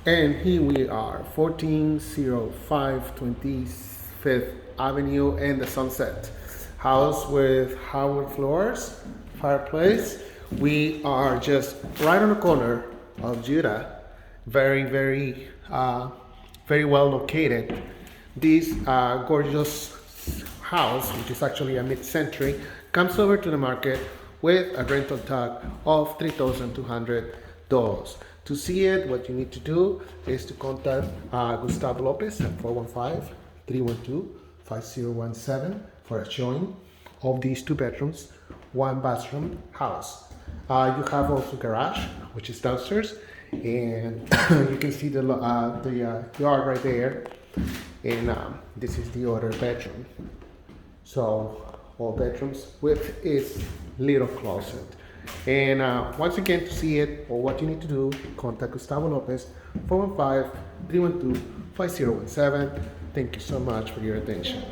And here we are, 1405 25th Avenue and the Sunset. House with hardwood floors, fireplace. We are just right on the corner of Judah. Very well located. This gorgeous house, which is actually a mid-century, comes over to the market with a rental tag of $3,200. To see it, what you need to do is to contact Gustavo Lopez at 415-312-5017 for a showing of these two bedrooms, one bathroom house. You have also garage, which is downstairs, and you can see the yard right there. And this is the other bedroom. So all bedrooms with its little closet. And once again, to see it or what you need to do, contact Gustavo Lopez, 415-312-5017. Thank you so much for your attention.